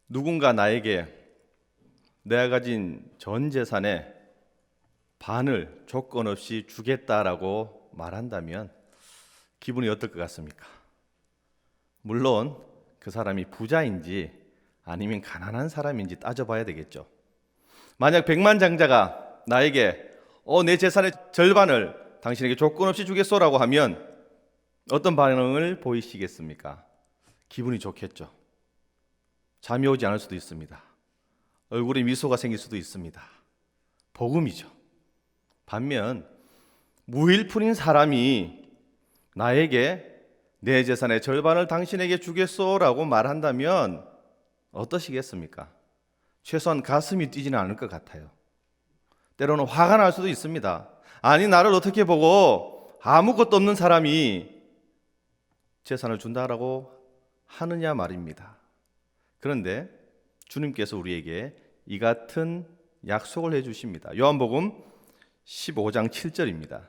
누군가 나에게 내가 가진 전 재산의 반을 조건 없이 주겠다라고 말한다면 기분이 어떨 것 같습니까? 물론 그 사람이 부자인지 아니면 가난한 사람인지 따져봐야 되겠죠. 만약 백만장자가 나에게 내 재산의 절반을 당신에게 조건 없이 주겠소라고 하면 어떤 반응을 보이시겠습니까? 기분이 좋겠죠. 잠이 오지 않을 수도 있습니다. 얼굴에 미소가 생길 수도 있습니다. 복음이죠. 반면 무일푼인 사람이 나에게 내 재산의 절반을 당신에게 주겠소라고 말한다면 어떠시겠습니까? 최소한 가슴이 뛰지는 않을 것 같아요. 때로는 화가 날 수도 있습니다. 아니, 나를 어떻게 보고 아무것도 없는 사람이 재산을 준다라고 하느냐 말입니다. 그런데 주님께서 우리에게 이 같은 약속을 해주십니다. 요한복음 15장 7절입니다.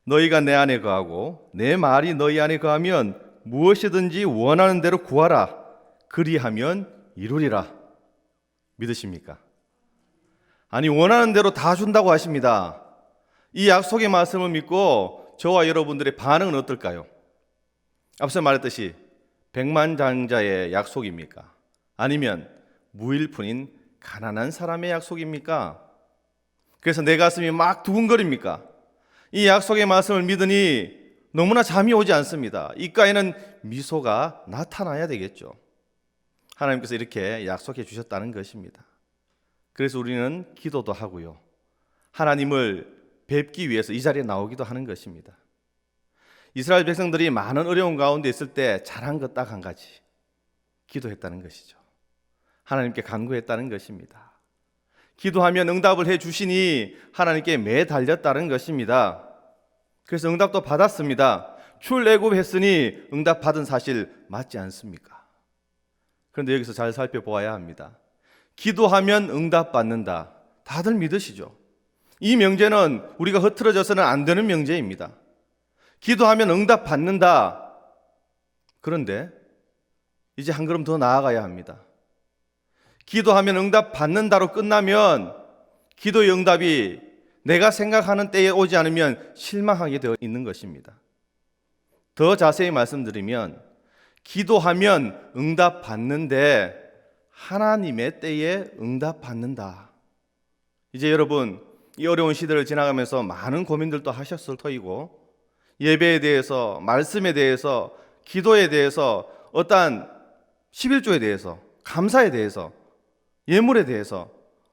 너희가 내 안에 거하고 내 말이 너희 안에 거하면 무엇이든지 원하는 대로 구하라. 그리하면 이루리라. 믿으십니까? 아니, 원하는 대로 다 준다고 하십니다. 이 약속의 말씀을 믿고 저와 여러분들의 반응은 어떨까요? 앞서 말했듯이 백만장자의 약속입니까? 아니면 무일푼인 가난한 사람의 약속입니까? 그래서 내 가슴이 막 두근거립니까? 이 약속의 말씀을 믿으니 너무나 잠이 오지 않습니다. 입가에는 미소가 나타나야 되겠죠. 하나님께서 이렇게 약속해 주셨다는 것입니다. 그래서 우리는 기도도 하고요. 하나님을 뵙기 위해서 이 자리에 나오기도 하는 것입니다. 이스라엘 백성들이 많은 어려움 가운데 있을 때 잘한 것 딱 한 가지, 기도했다는 것이죠. 하나님께 간구했다는 것입니다. 기도하면 응답을 해 주시니 하나님께 매달렸다는 것입니다. 그래서 응답도 받았습니다. 출애굽했으니 응답 받은 사실 맞지 않습니까? 그런데 여기서 잘 살펴보아야 합니다. 기도하면 응답 받는다. 다들 믿으시죠? 이 명제는 우리가 흐트러져서는 안 되는 명제입니다. 기도하면 응답 받는다. 그런데 이제 한 걸음 더 나아가야 합니다. 기도하면 응답 받는다로 끝나면 기도의 응답이 내가 생각하는 때에 오지 않으면 실망하게 되어 있는 것입니다. 더 자세히 말씀드리면 기도하면 응답 받는데 하나님의 때에 응답 받는다. 이제 여러분, 이 어려운 시대를 지나가면서 많은 고민들도 하셨을 터이고 예배에 대해서, 말씀에 대해서, 기도에 대해서, 어떠한 11조에 대해서, 감사에 대해서, 예물에 대해서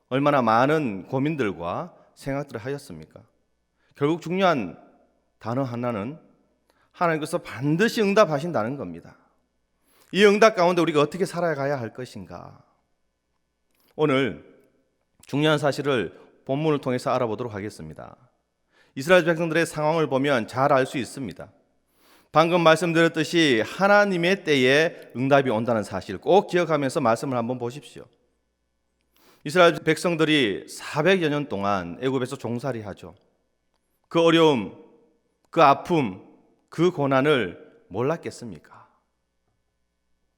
얼마나 많은 고민들과 생각들을 하셨습니까? 결국 중요한 단어 하나는 하나님께서 반드시 응답하신다는 겁니다. 이 응답 가운데 우리가 어떻게 살아가야 할 것인가? 오늘 중요한 사실을 본문을 통해서 알아보도록 하겠습니다. 이스라엘 백성들의 상황을 보면 잘 알 수 있습니다. 방금 말씀드렸듯이 하나님의 때에 응답이 온다는 사실 꼭 기억하면서 말씀을 한번 보십시오. 이스라엘 백성들이 400여 년 동안 애굽에서 종살이 하죠. 그 어려움, 그 아픔, 그 고난을 몰랐겠습니까?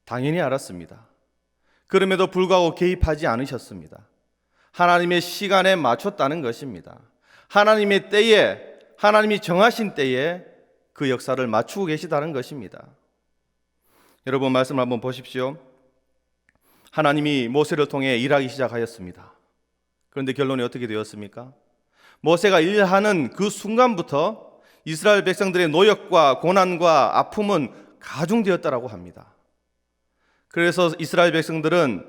당연히 알았습니다. 그럼에도 불구하고 개입하지 않으셨습니다. 하나님의 시간에 맞췄다는 것입니다. 하나님의 때에, 하나님이 정하신 때에 그 역사를 맞추고 계시다는 것입니다. 여러분, 말씀을 한번 보십시오. 하나님이 모세를 통해 일하기 시작하였습니다. 그런데 결론이 어떻게 되었습니까? 모세가 일하는 그 순간부터 이스라엘 백성들의 노역과 고난과 아픔은 가중되었다라고 합니다. 그래서 이스라엘 백성들은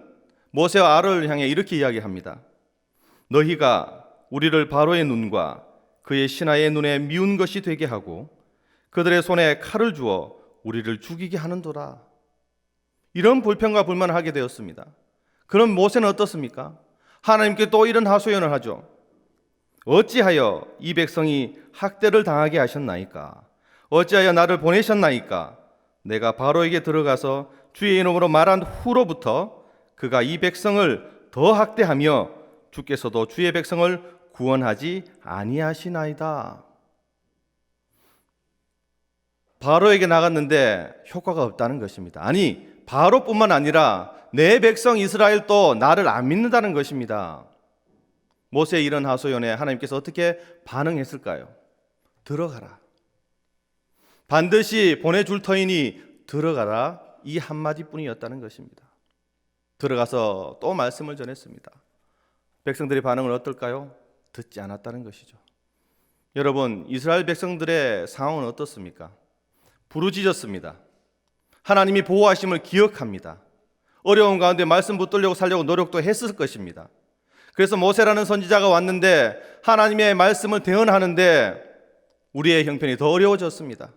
모세와 아론을 향해 이렇게 이야기합니다. 너희가 우리를 바로의 눈과 그의 신하의 눈에 미운 것이 되게 하고 그들의 손에 칼을 주어 우리를 죽이게 하는도다. 이런 불평과 불만을 하게 되었습니다. 그럼 모세는 어떻습니까? 하나님께 또 이런 하소연을 하죠. 어찌하여 이 백성이 학대를 당하게 하셨나이까? 어찌하여 나를 보내셨나이까? 내가 바로에게 들어가서 주의 이름으로 말한 후로부터 그가 이 백성을 더 학대하며 주께서도 주의 백성을 구원하지 아니하시나이다. 바로에게 나갔는데 효과가 없다는 것입니다. 아니, 바로뿐만 아니라 내 백성 이스라엘도 나를 안 믿는다는 것입니다. 모세의 이런 하소연에 하나님께서 어떻게 반응했을까요? 들어가라. 반드시 보내줄 터이니 들어가라. 이 한마디뿐이었다는 것입니다. 들어가서 또 말씀을 전했습니다. 백성들의 반응은 어떨까요? 듣지 않았다는 것이죠. 여러분, 이스라엘 백성들의 상황은 어떻습니까? 부르짖었습니다. 하나님이 보호하심을 기억합니다. 어려운 가운데 말씀 붙들려고 살려고 노력도 했을 것입니다. 그래서 모세라는 선지자가 왔는데 하나님의 말씀을 대언하는데 우리의 형편이 더 어려워졌습니다.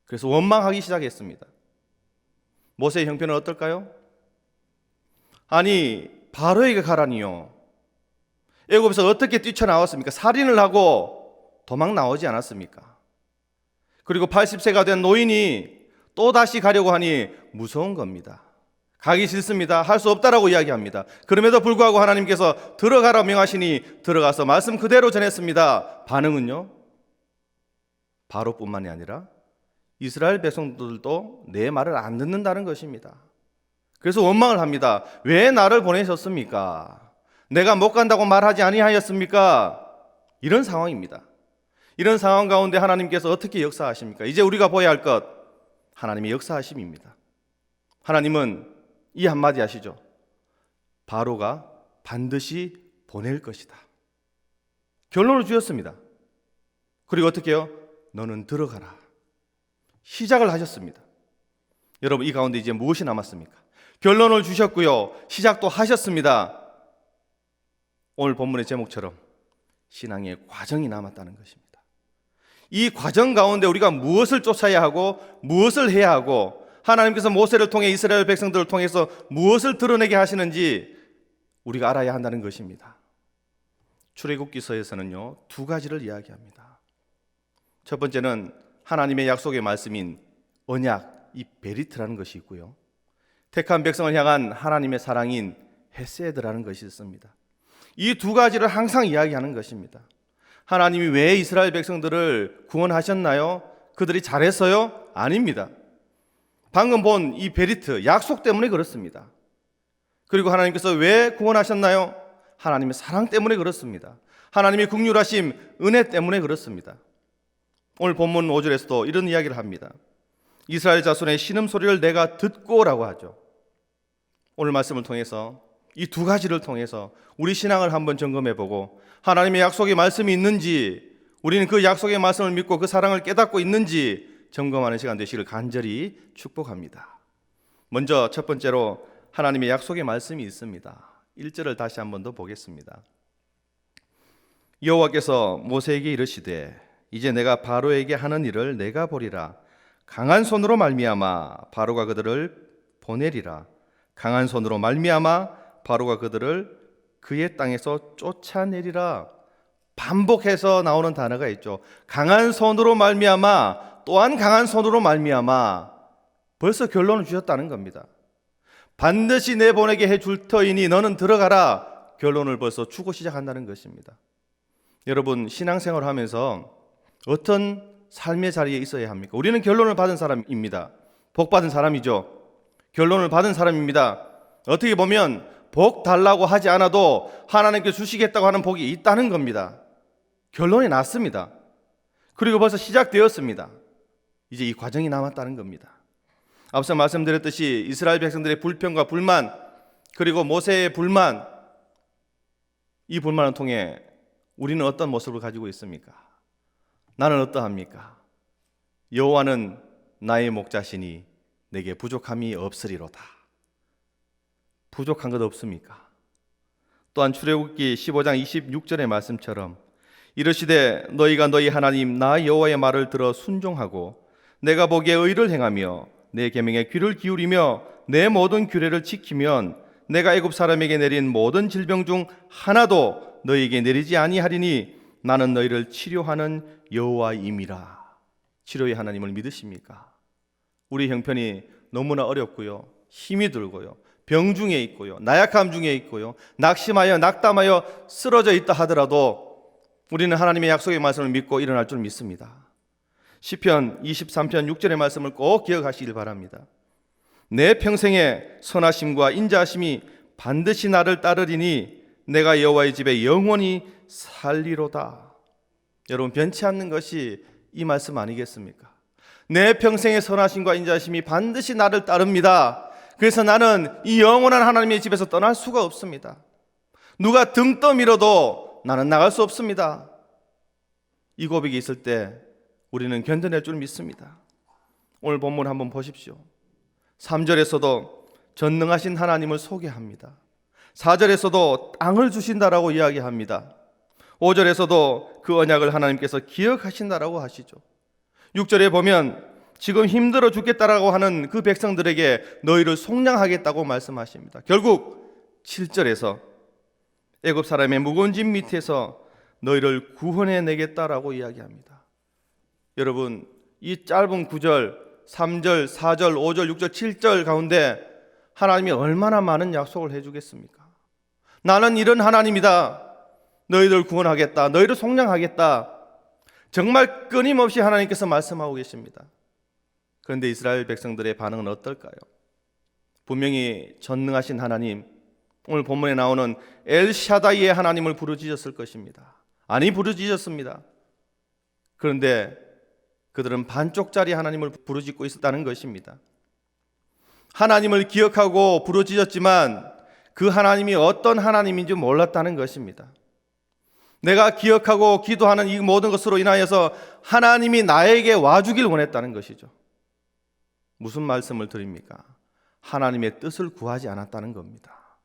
그래서 원망하기 시작했습니다. 모세의 형편은 어떨까요? 아니, 바로에게 가라니요. 애굽에서 어떻게 뛰쳐나왔습니까? 살인을 하고 도망 나오지 않았습니까? 그리고 80세가 된 노인이 또 다시 가려고 하니 무서운 겁니다. 가기 싫습니다. 할 수 없다라고 이야기합니다. 그럼에도 불구하고 하나님께서 들어가라 명하시니 들어가서 말씀 그대로 전했습니다. 반응은요? 바로뿐만이 아니라 이스라엘 백성들도 내 말을 안 듣는다는 것입니다. 그래서 원망을 합니다. 왜 나를 보내셨습니까? 내가 못 간다고 말하지 아니하였습니까? 이런 상황입니다. 이런 상황 가운데 하나님께서 어떻게 역사하십니까? 이제 우리가 보아야 할 것, 하나님의 역사하심입니다. 하나님은 이 한마디 하시죠. 바로가 반드시 보낼 것이다. 결론을 주었습니다. 그리고 어떻게 해요? 너는 들어가라. 시작을 하셨습니다. 여러분, 이 가운데 이제 무엇이 남았습니까? 결론을 주셨고요. 시작도 하셨습니다. 오늘 본문의 제목처럼 신앙의 과정이 남았다는 것입니다. 이 과정 가운데 우리가 무엇을 쫓아야 하고 무엇을 해야 하고 하나님께서 모세를 통해 이스라엘 백성들을 통해서 무엇을 드러내게 하시는지 우리가 알아야 한다는 것입니다. 출애굽기서에서는요, 두 가지를 이야기합니다. 첫 번째는 하나님의 약속의 말씀인 언약, 이 베리트라는 것이 있고요. 택한 백성을 향한 하나님의 사랑인 헤세드라는 것이 있습니다. 이 두 가지를 항상 이야기하는 것입니다. 하나님이 왜 이스라엘 백성들을 구원하셨나요? 그들이 잘했어요? 아닙니다. 방금 본 이 베리트, 약속 때문에 그렇습니다. 그리고 하나님께서 왜 구원하셨나요? 하나님의 사랑 때문에 그렇습니다. 하나님의 긍휼하심, 은혜 때문에 그렇습니다. 오늘 본문 5절에서도 이런 이야기를 합니다. 이스라엘 자손의 신음소리를 내가 듣고라고 하죠. 오늘 말씀을 통해서 이 두 가지를 통해서 우리 신앙을 한번 점검해보고 하나님의 약속의 말씀이 있는지, 우리는 그 약속의 말씀을 믿고 그 사랑을 깨닫고 있는지 점검하는 시간 되시기를 간절히 축복합니다. 먼저 첫 번째로 하나님의 약속의 말씀이 있습니다. 1절을 다시 한 번 더 보겠습니다. 여호와께서 모세에게 이르시되 이제 내가 바로에게 하는 일을 내가 보리라. 강한 손으로 말미암아 바로가 그들을 보내리라. 강한 손으로 말미암아 바로가 그들을 그의 땅에서 쫓아내리라. 반복해서 나오는 단어가 있죠. 강한 손으로 말미암아, 또한 강한 손으로 말미암아. 벌써 결론을 주셨다는 겁니다. 반드시 내보내게 해줄 터이니 너는 들어가라. 결론을 벌써 주고 시작한다는 것입니다. 여러분, 신앙생활을 하면서 어떤 삶의 자리에 있어야 합니까? 우리는 결론을 받은 사람입니다. 복 받은 사람이죠. 결론을 받은 사람입니다. 어떻게 보면 복 달라고 하지 않아도 하나님께 주시겠다고 하는 복이 있다는 겁니다. 결론이 났습니다. 그리고 벌써 시작되었습니다. 이제 이 과정이 남았다는 겁니다. 앞서 말씀드렸듯이 이스라엘 백성들의 불평과 불만, 그리고 모세의 불만, 이 불만을 통해 우리는 어떤 모습을 가지고 있습니까? 나는 어떠합니까? 여호와는 나의 목자시니 내게 부족함이 없으리로다. 부족한 것 없습니까? 또한 출애굽기 15장 26절의 말씀처럼 이르시되 너희가 너희 하나님 나 여호와의 말을 들어 순종하고 내가 보기에 의를 행하며 내 계명에 귀를 기울이며 내 모든 규례를 지키면 내가 애굽 사람에게 내린 모든 질병 중 하나도 너희에게 내리지 아니하리니 나는 너희를 치료하는 여호와임이라. 치료의 하나님을 믿으십니까? 우리 형편이 너무나 어렵고요, 힘이 들고요, 병중에 있고요, 나약함 중에 있고요, 낙심하여 낙담하여 쓰러져 있다 하더라도 우리는 하나님의 약속의 말씀을 믿고 일어날 줄 믿습니다. 시편 23편 6절의 말씀을 꼭 기억하시길 바랍니다. 내 평생의 선하심과 인자하심이 반드시 나를 따르리니 내가 여호와의 집에 영원히 살리로다. 여러분, 변치 않는 것이 이 말씀 아니겠습니까? 내 평생의 선하심과 인자하심이 반드시 나를 따릅니다. 그래서 나는 이 영원한 하나님의 집에서 떠날 수가 없습니다. 누가 등 떠밀어도 나는 나갈 수 없습니다. 이 고백이 있을 때 우리는 견뎌낼 줄 믿습니다. 오늘 본문 한번 보십시오. 3절에서도 전능하신 하나님을 소개합니다. 4절에서도 땅을 주신다라고 이야기합니다. 5절에서도 그 언약을 하나님께서 기억하신다라고 하시죠. 6절에 보면 지금 힘들어 죽겠다라고 하는 그 백성들에게 너희를 속량하겠다고 말씀하십니다. 결국 7절에서 애굽 사람의 무거운 짐 밑에서 너희를 구원해내겠다라고 이야기합니다. 여러분, 이 짧은 9절, 3절, 4절, 5절, 6절, 7절 가운데 하나님이 얼마나 많은 약속을 해주겠습니까? 나는 이런 하나님이다. 너희들 구원하겠다. 너희를 속량하겠다. 정말 끊임없이 하나님께서 말씀하고 계십니다. 그런데 이스라엘 백성들의 반응은 어떨까요? 분명히 전능하신 하나님, 오늘 본문에 나오는 엘샤다이의 하나님을 부르짖었을 것입니다. 아니, 부르짖었습니다. 그런데 그들은 반쪽짜리 하나님을 부르짖고 있었다는 것입니다. 하나님을 기억하고 부르짖었지만 그 하나님이 어떤 하나님인지 몰랐다는 것입니다. 내가 기억하고 기도하는 이 모든 것으로 인하여서 하나님이 나에게 와주길 원했다는 것이죠. 무슨 말씀을 드립니까? 하나님의 뜻을 구하지 않았다는 겁니다.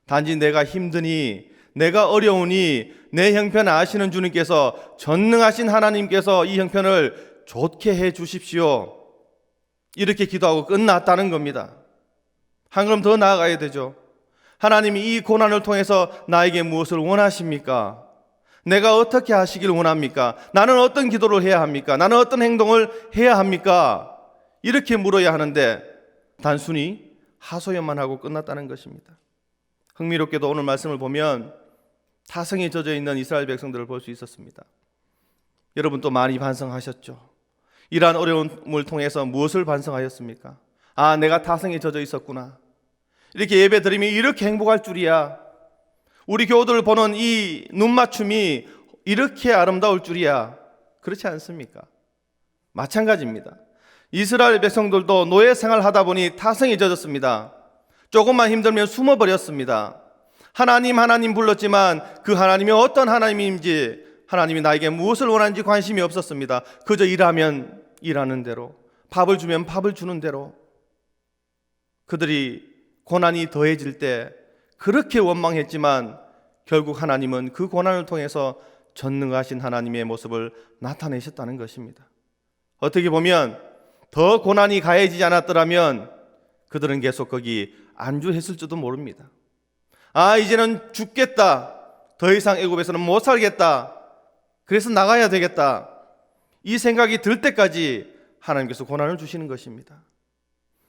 단지 내가 힘드니, 내가 어려우니 내 형편 아시는 주님께서, 전능하신 하나님께서 이 형편을 좋게 해 주십시오, 이렇게 기도하고 끝났다는 겁니다. 한 걸음 더 나아가야 되죠. 하나님이 이 고난을 통해서 나에게 무엇을 원하십니까? 내가 어떻게 하시길 원합니까? 나는 어떤 기도를 해야 합니까? 나는 어떤 행동을 해야 합니까? 이렇게 물어야 하는데 단순히 하소연만 하고 끝났다는 것입니다. 흥미롭게도 오늘 말씀을 보면 타성에 젖어 있는 이스라엘 백성들을 볼 수 있었습니다. 여러분 또 많이 반성하셨죠? 이러한 어려움을 통해서 무엇을 반성하였습니까? 아, 내가 타성에 젖어 있었구나. 이렇게 예배 드리면 이렇게 행복할 줄이야. 우리 교우들을 보는 이 눈맞춤이 이렇게 아름다울 줄이야. 그렇지 않습니까? 마찬가지입니다. 이스라엘 백성들도 노예 생활하다 보니 타성에 젖었습니다. 조금만 힘들면 숨어버렸습니다. 하나님 불렀지만 그 하나님이 어떤 하나님인지, 하나님이 나에게 무엇을 원하는지 관심이 없었습니다. 그저 일하면 일하는 대로, 밥을 주면 밥을 주는 대로. 그들이 고난이 더해질 때 그렇게 원망했지만 결국 하나님은 그 고난을 통해서 전능하신 하나님의 모습을 나타내셨다는 것입니다. 어떻게 보면 더 고난이 가해지지 않았더라면 그들은 계속 거기 안주했을지도 모릅니다. 아, 이제는 죽겠다. 더 이상 애굽에서는 못 살겠다. 그래서 나가야 되겠다. 이 생각이 들 때까지 하나님께서 고난을 주시는 것입니다.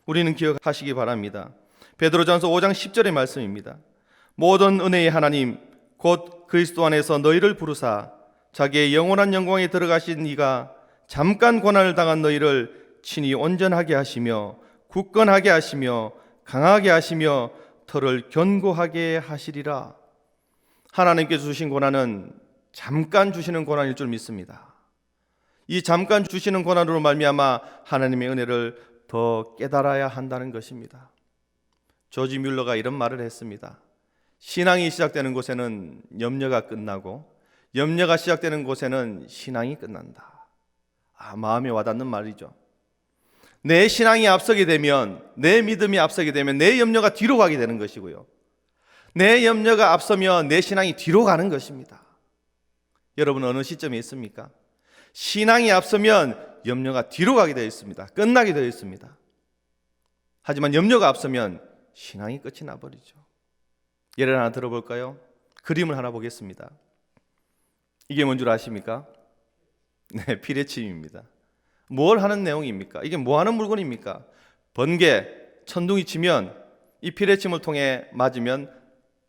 우리는 기억하시기 바랍니다. 베드로전서 5장 10절의 말씀입니다. 모든 은혜의 하나님 곧 그리스도 안에서 너희를 부르사 자기의 영원한 영광에 들어가신 이가 잠깐 고난을 당한 너희를 친히 온전하게 하시며 굳건하게 하시며 강하게 하시며 터를 견고하게 하시리라. 하나님께서 주신 고난은 잠깐 주시는 고난일 줄 믿습니다. 이 잠깐 주시는 고난으로 말미암아 하나님의 은혜를 더 깨달아야 한다는 것입니다. 조지 뮬러가 이런 말을 했습니다. 신앙이 시작되는 곳에는 염려가 끝나고 염려가 시작되는 곳에는 신앙이 끝난다. 마음에 와닿는 말이죠. 내 신앙이 앞서게 되면, 내 믿음이 앞서게 되면 내 염려가 뒤로 가게 되는 것이고요, 내 염려가 앞서면 내 신앙이 뒤로 가는 것입니다. 여러분 어느 시점에 있습니까? 신앙이 앞서면 염려가 뒤로 가게 되어 있습니다. 끝나게 되어 있습니다. 하지만 염려가 앞서면 신앙이 끝이 나버리죠. 예를 하나 들어볼까요? 그림을 하나 보겠습니다. 이게 뭔 줄 아십니까? 네, 피레침입니다. 뭘 하는 내용입니까? 이게 뭐 하는 물건입니까? 번개, 천둥이 치면 이 피레침을 통해 맞으면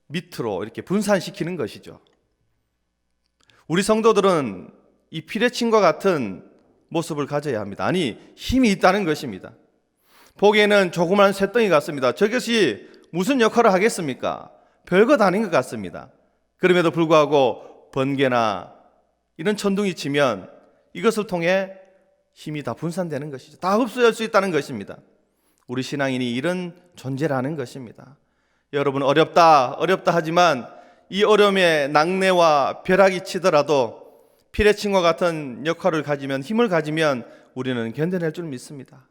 밑으로 이렇게 분산시키는 것이죠. 우리 성도들은 이 피레침과 같은 모습을 가져야 합니다. 아니, 힘이 있다는 것입니다. 보기에는 조그만 쇳덩이 같습니다. 저것이 무슨 역할을 하겠습니까? 별것 아닌 것 같습니다. 그럼에도 불구하고 번개나 이런 천둥이 치면 이것을 통해 힘이 다 분산되는 것이죠. 다 흡수할 수 있다는 것입니다. 우리 신앙인이 이런 존재라는 것입니다. 여러분, 어렵다 하지만 이 어려움에 낙뢰와 벼락이 치더라도 피레침과 같은 역할을 가지면, 힘을 가지면 우리는 견뎌낼 줄 믿습니다.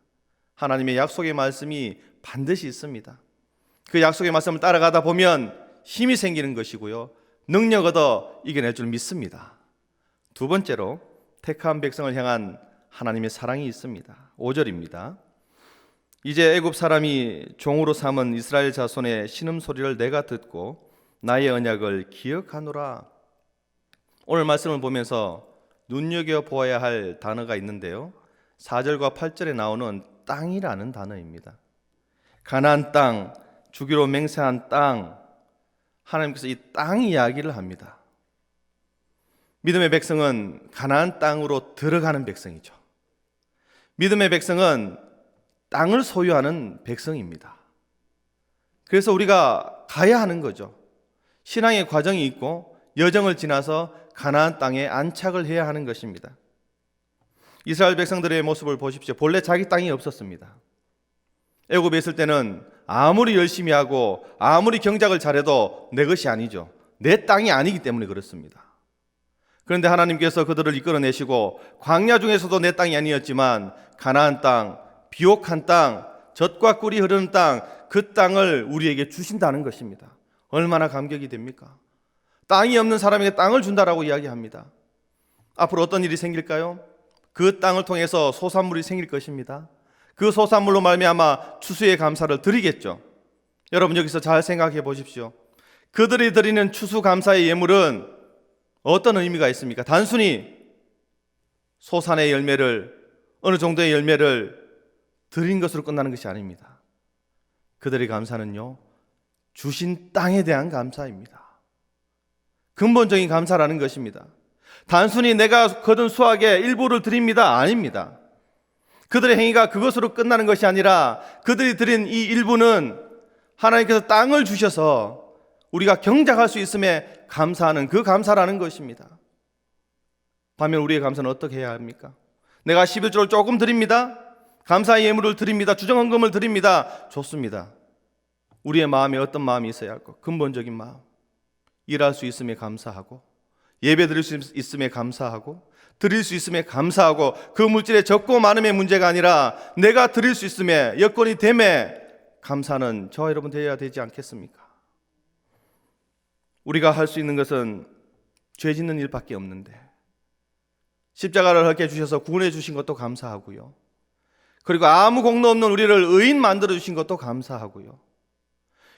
하나님의 약속의 말씀이 반드시 있습니다. 그 약속의 말씀을 따라가다 보면 힘이 생기는 것이고요, 능력 얻어 이겨낼 줄 믿습니다. 두 번째로 택한 백성을 향한 하나님의 사랑이 있습니다. 5절입니다. 이제 애굽 사람이 종으로 삼은 이스라엘 자손의 신음소리를 내가 듣고 나의 언약을 기억하노라. 오늘 말씀을 보면서 눈여겨보아야 할 단어가 있는데요, 4절과 8절에 나오는 땅이라는 단어입니다. 가나안 땅, 주기로 맹세한 땅, 하나님께서 이 땅 이야기를 합니다. 믿음의 백성은 가나안 땅으로 들어가는 백성이죠. 믿음의 백성은 땅을 소유하는 백성입니다. 그래서 우리가 가야 하는 거죠. 신앙의 과정이 있고 여정을 지나서 가나안 땅에 안착을 해야 하는 것입니다. 이스라엘 백성들의 모습을 보십시오. 본래 자기 땅이 없었습니다. 애굽에 있을 때는 아무리 열심히 하고 아무리 경작을 잘해도 내 것이 아니죠. 내 땅이 아니기 때문에 그렇습니다. 그런데 하나님께서 그들을 이끌어내시고 광야 중에서도 내 땅이 아니었지만 가나안 땅, 비옥한 땅, 젖과 꿀이 흐르는 땅, 그 땅을 우리에게 주신다는 것입니다. 얼마나 감격이 됩니까? 땅이 없는 사람에게 땅을 준다라고 이야기합니다. 앞으로 어떤 일이 생길까요? 그 땅을 통해서 소산물이 생길 것입니다. 그 소산물로 말미암아 추수의 감사를 드리겠죠. 여러분, 여기서 잘 생각해 보십시오. 그들이 드리는 추수 감사의 예물은 어떤 의미가 있습니까? 단순히 소산의 열매를, 어느 정도의 열매를 드린 것으로 끝나는 것이 아닙니다. 그들의 감사는요, 주신 땅에 대한 감사입니다. 근본적인 감사라는 것입니다. 단순히 내가 거둔 수확의 일부를 드립니다, 아닙니다. 그들의 행위가 그것으로 끝나는 것이 아니라 그들이 드린 이 일부는 하나님께서 땅을 주셔서 우리가 경작할 수 있음에 감사하는 그 감사라는 것입니다. 반면 우리의 감사는 어떻게 해야 합니까? 내가 11조를 조금 드립니다, 감사의 예물을 드립니다, 주정헌금을 드립니다. 좋습니다. 우리의 마음에 어떤 마음이 있어야 할까? 근본적인 마음. 일할 수 있음에 감사하고, 예배 드릴 수 있음에 감사하고, 드릴 수 있음에 감사하고, 그 물질의 적고 많음의 문제가 아니라 내가 드릴 수 있음에, 여건이 됨에 감사는 저와 여러분 되어야 되지 않겠습니까? 우리가 할 수 있는 것은 죄 짓는 일밖에 없는데 십자가를 헐게 주셔서 구원해 주신 것도 감사하고요, 그리고 아무 공로 없는 우리를 의인 만들어 주신 것도 감사하고요,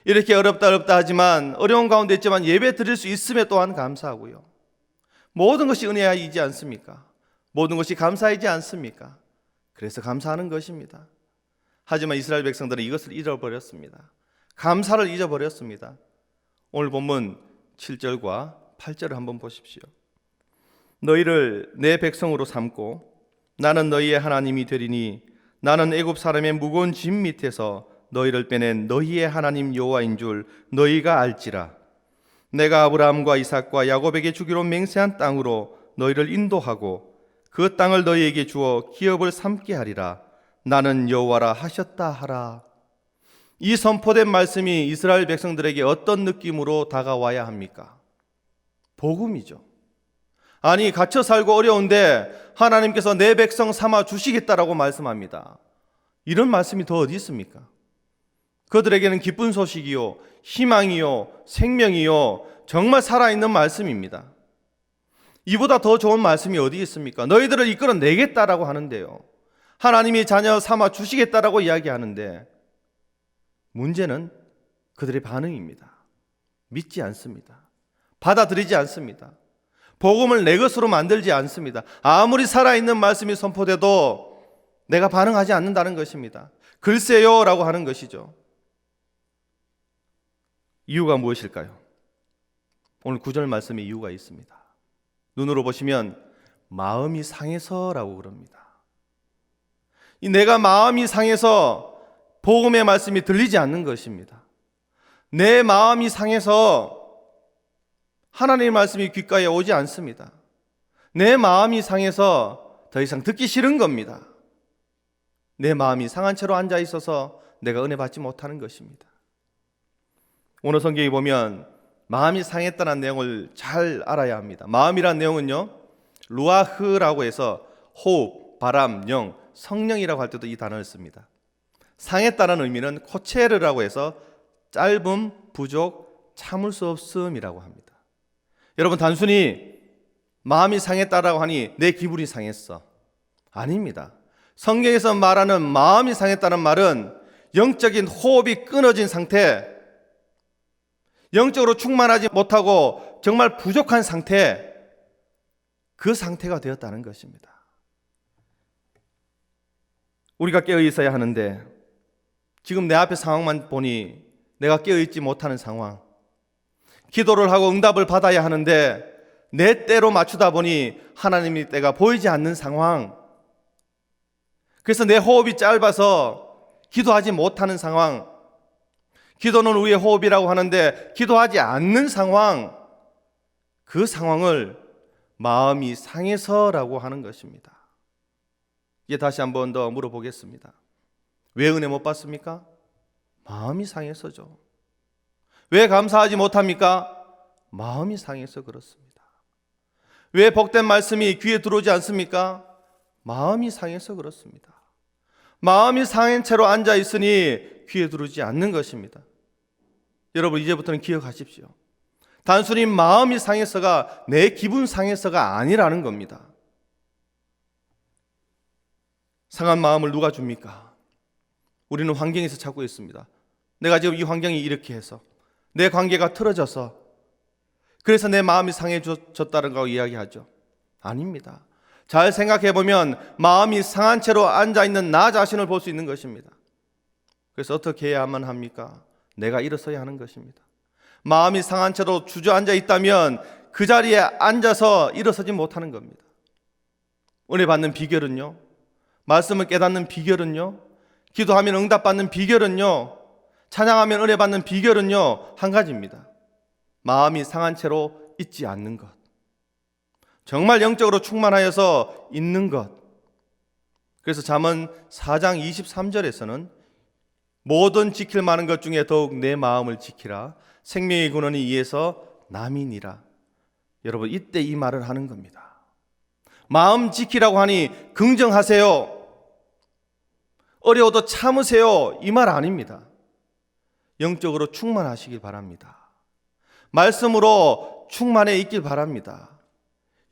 이렇게 어렵다 하지만, 어려운 가운데 있지만 예배 드릴 수 있음에 또한 감사하고요, 모든 것이 은혜이지 않습니까? 모든 것이 감사이지 않습니까? 그래서 감사하는 것입니다. 하지만 이스라엘 백성들은 이것을 잊어버렸습니다. 감사를 잊어버렸습니다. 오늘 본문 7절과 8절을 한번 보십시오. 너희를 내 백성으로 삼고 나는 너희의 하나님이 되리니 나는 애굽 사람의 무거운 짐 밑에서 너희를 빼낸 너희의 하나님 여호와인 줄 너희가 알지라. 내가 아브라함과 이삭과 야곱에게 주기로 맹세한 땅으로 너희를 인도하고 그 땅을 너희에게 주어 기업을 삼게 하리라. 나는 여호와라 하셨다 하라. 이 선포된 말씀이 이스라엘 백성들에게 어떤 느낌으로 다가와야 합니까? 복음이죠. 아니, 갇혀 살고 어려운데 하나님께서 내 백성 삼아 주시겠다라고 말씀합니다. 이런 말씀이 더 어디 있습니까? 그들에게는 기쁜 소식이요, 희망이요, 생명이요, 정말 살아있는 말씀입니다. 이보다 더 좋은 말씀이 어디 있습니까? 너희들을 이끌어내겠다라고 하는데요, 하나님이 자녀 삼아 주시겠다라고 이야기하는데, 문제는 그들의 반응입니다. 믿지 않습니다. 받아들이지 않습니다. 복음을 내 것으로 만들지 않습니다. 아무리 살아있는 말씀이 선포돼도 내가 반응하지 않는다는 것입니다. 글쎄요 라고 하는 것이죠. 이유가 무엇일까요? 오늘 9절 말씀에 이유가 있습니다. 눈으로 보시면 마음이 상해서라고 그럽니다. 이 내가 마음이 상해서 복음의 말씀이 들리지 않는 것입니다. 내 마음이 상해서 하나님의 말씀이 귓가에 오지 않습니다. 내 마음이 상해서 더 이상 듣기 싫은 겁니다. 내 마음이 상한 채로 앉아 있어서 내가 은혜 받지 못하는 것입니다. 오늘 성경에 보면 마음이 상했다는 내용을 잘 알아야 합니다. 마음이란 내용은요, 루아흐라고 해서 호흡, 바람, 영, 성령이라고 할 때도 이 단어를 씁니다. 상했다는 의미는 코체르라고 해서 짧음, 부족, 참을 수 없음이라고 합니다. 여러분, 단순히 마음이 상했다라고 하니 내 기분이 상했어, 아닙니다. 성경에서 말하는 마음이 상했다는 말은 영적인 호흡이 끊어진 상태, 영적으로 충만하지 못하고 정말 부족한 상태, 그 상태가 되었다는 것입니다. 우리가 깨어 있어야 하는데 지금 내 앞에 상황만 보니 내가 깨어 있지 못하는 상황, 기도를 하고 응답을 받아야 하는데 내 때로 맞추다 보니 하나님의 때가 보이지 않는 상황, 그래서 내 호흡이 짧아서 기도하지 못하는 상황, 기도는 우리의 호흡이라고 하는데 기도하지 않는 상황, 그 상황을 마음이 상해서라고 하는 것입니다. 이제 다시 한 번 더 물어보겠습니다. 왜 은혜 못 받습니까? 마음이 상해서죠. 왜 감사하지 못합니까? 마음이 상해서 그렇습니다. 왜 복된 말씀이 귀에 들어오지 않습니까? 마음이 상해서 그렇습니다. 마음이 상한 채로 앉아 있으니 귀에 들어오지 않는 것입니다. 여러분, 이제부터는 기억하십시오. 단순히 마음이 상해서가 내 기분 상해서가 아니라는 겁니다. 상한 마음을 누가 줍니까? 우리는 환경에서 찾고 있습니다. 내가 지금 이 환경이 이렇게 해서 내 관계가 틀어져서 그래서 내 마음이 상해졌다는 거 이야기하죠. 아닙니다. 잘 생각해보면 마음이 상한 채로 앉아있는 나 자신을 볼 수 있는 것입니다. 그래서 어떻게 해야만 합니까? 내가 일어서야 하는 것입니다. 마음이 상한 채로 주저앉아 있다면 그 자리에 앉아서 일어서지 못하는 겁니다. 은혜 받는 비결은요, 말씀을 깨닫는 비결은요, 기도하면 응답받는 비결은요, 찬양하면 은혜 받는 비결은요, 한 가지입니다. 마음이 상한 채로 있지 않는 것, 정말 영적으로 충만하여서 있는 것. 그래서 잠언 4장 23절에서는 모든 지킬 만한 것 중에 더욱 내 마음을 지키라, 생명의 근원이 이에서 남이니라. 여러분, 이때 이 말을 하는 겁니다. 마음 지키라고 하니 긍정하세요, 어려워도 참으세요, 이 말 아닙니다. 영적으로 충만하시길 바랍니다. 말씀으로 충만해 있길 바랍니다.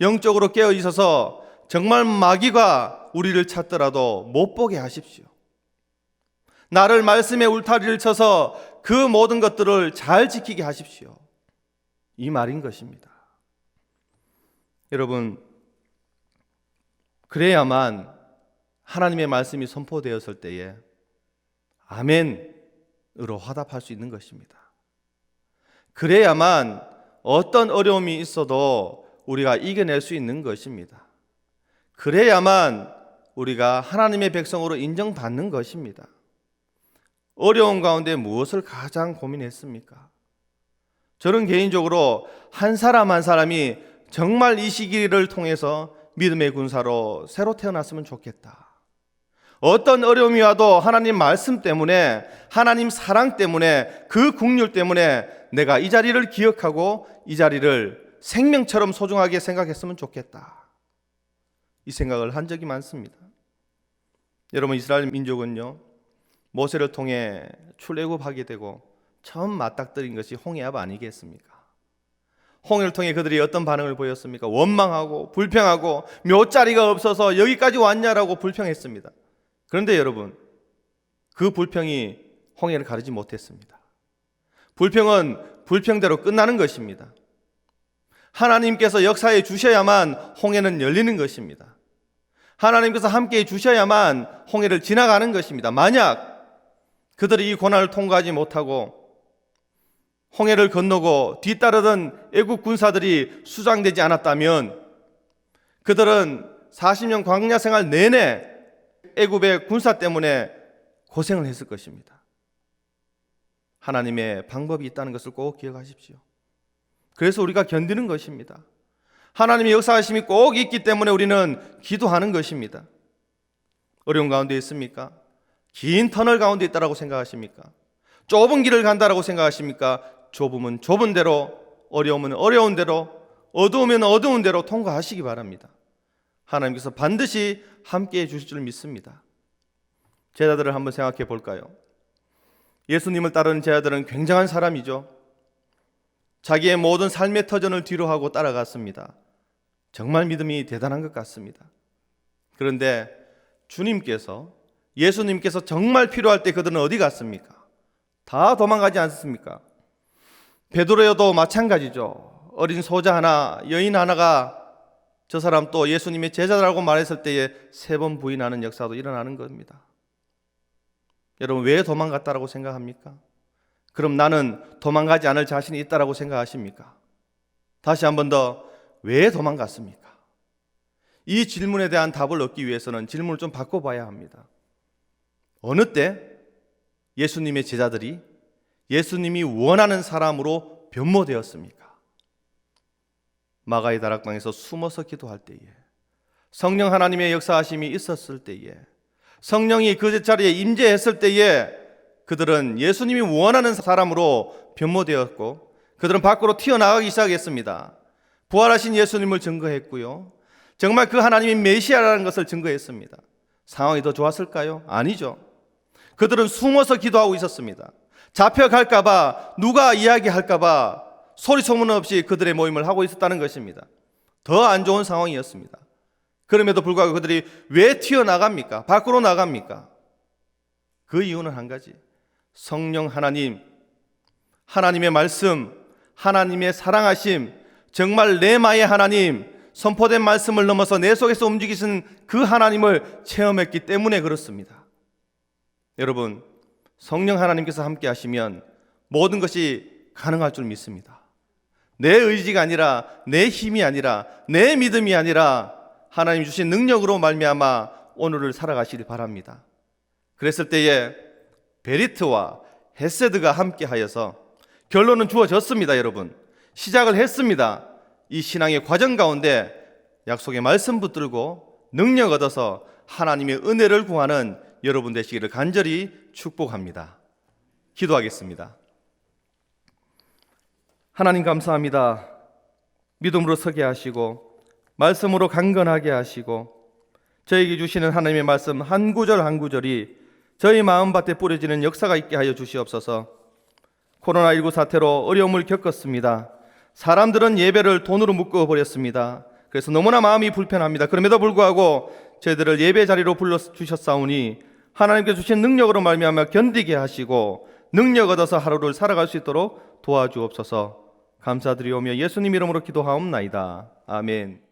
영적으로 깨어 있어서 정말 마귀가 우리를 찾더라도 못 보게 하십시오. 나를 말씀의 울타리를 쳐서 그 모든 것들을 잘 지키게 하십시오, 이 말인 것입니다. 여러분, 그래야만 하나님의 말씀이 선포되었을 때에 아멘으로 화답할 수 있는 것입니다. 그래야만 어떤 어려움이 있어도 우리가 이겨낼 수 있는 것입니다. 그래야만 우리가 하나님의 백성으로 인정받는 것입니다. 어려운 가운데 무엇을 가장 고민했습니까? 저는 개인적으로 한 사람 한 사람이 정말 이 시기를 통해서 믿음의 군사로 새로 태어났으면 좋겠다. 어떤 어려움이 와도 하나님 말씀 때문에, 하나님 사랑 때문에, 그 긍휼 때문에 내가 이 자리를 기억하고 이 자리를 생명처럼 소중하게 생각했으면 좋겠다, 이 생각을 한 적이 많습니다. 여러분, 이스라엘 민족은요, 모세를 통해 출애굽하게 되고 처음 맞닥뜨린 것이 홍해압 아니겠습니까? 홍해를 통해 그들이 어떤 반응을 보였습니까? 원망하고 불평하고 묘자리가 없어서 여기까지 왔냐라고 불평했습니다. 그런데 여러분, 그 불평이 홍해를 가르지 못했습니다. 불평은 불평대로 끝나는 것입니다. 하나님께서 역사해 주셔야만 홍해는 열리는 것입니다. 하나님께서 함께해 주셔야만 홍해를 지나가는 것입니다. 만약 그들이 이 고난을 통과하지 못하고 홍해를 건너고 뒤따르던 애국 군사들이 수장되지 않았다면 그들은 40년 광야 생활 내내 애굽의 군사 때문에 고생을 했을 것입니다. 하나님의 방법이 있다는 것을 꼭 기억하십시오. 그래서 우리가 견디는 것입니다. 하나님의 역사하심이 꼭 있기 때문에 우리는 기도하는 것입니다. 어려운 가운데 있습니까? 긴 터널 가운데 있다라고 생각하십니까? 좁은 길을 간다라고 생각하십니까? 좁으면 좁은 대로, 어려우면 어려운 대로, 어두우면 어두운 대로 통과하시기 바랍니다. 하나님께서 반드시 함께해 주실 줄 믿습니다. 제자들을 한번 생각해 볼까요? 예수님을 따르는 제자들은 굉장한 사람이죠. 자기의 모든 삶의 터전을 뒤로하고 따라갔습니다. 정말 믿음이 대단한 것 같습니다. 그런데 예수님께서 정말 필요할 때 그들은 어디 갔습니까? 다 도망가지 않습니까? 베드로여도 마찬가지죠. 어린 소자 하나, 여인 하나가 저 사람 또 예수님의 제자라고 말했을 때에 3번 부인하는 역사도 일어나는 겁니다. 여러분, 왜 도망갔다라고 생각합니까? 그럼 나는 도망가지 않을 자신이 있다라고 생각하십니까? 다시 한 번 더, 왜 도망갔습니까? 이 질문에 대한 답을 얻기 위해서는 질문을 좀 바꿔봐야 합니다. 어느 때 예수님의 제자들이 예수님이 원하는 사람으로 변모되었습니까? 마가의 다락방에서 숨어서 기도할 때에, 성령 하나님의 역사하심이 있었을 때에, 성령이 그 자리에 임재했을 때에 그들은 예수님이 원하는 사람으로 변모되었고 그들은 밖으로 튀어나가기 시작했습니다. 부활하신 예수님을 증거했고요, 정말 그 하나님이 메시아라는 것을 증거했습니다. 상황이 더 좋았을까요? 아니죠. 그들은 숨어서 기도하고 있었습니다. 잡혀갈까봐, 누가 이야기할까봐 소리 소문 없이 그들의 모임을 하고 있었다는 것입니다. 더 안 좋은 상황이었습니다. 그럼에도 불구하고 그들이 왜 튀어나갑니까? 밖으로 나갑니까? 그 이유는 한 가지, 성령 하나님, 하나님의 말씀, 하나님의 사랑하심, 정말 레마의 하나님, 선포된 말씀을 넘어서 내 속에서 움직이신 그 하나님을 체험했기 때문에 그렇습니다. 여러분, 성령 하나님께서 함께 하시면 모든 것이 가능할 줄 믿습니다. 내 의지가 아니라, 내 힘이 아니라, 내 믿음이 아니라 하나님 주신 능력으로 말미암아 오늘을 살아가시길 바랍니다. 그랬을 때에 베리트와 헤세드가 함께 하여서 결론은 주어졌습니다. 여러분, 시작을 했습니다. 이 신앙의 과정 가운데 약속의 말씀 붙들고 능력 얻어서 하나님의 은혜를 구하는 여러분 되시기를 간절히 축복합니다. 기도하겠습니다. 하나님 감사합니다. 믿음으로 서게 하시고 말씀으로 강건하게 하시고 저에게 주시는 하나님의 말씀 한 구절 한 구절이 저희 마음밭에 뿌려지는 역사가 있게 하여 주시옵소서. 코로나19 사태로 어려움을 겪었습니다. 사람들은 예배를 돈으로 묶어버렸습니다. 그래서 너무나 마음이 불편합니다. 그럼에도 불구하고 저희들을 예배 자리로 불러주셨사오니 하나님께 주신 능력으로 말미암아 견디게 하시고 능력 얻어서 하루를 살아갈 수 있도록 도와주옵소서. 감사드리오며 예수님 이름으로 기도하옵나이다. 아멘.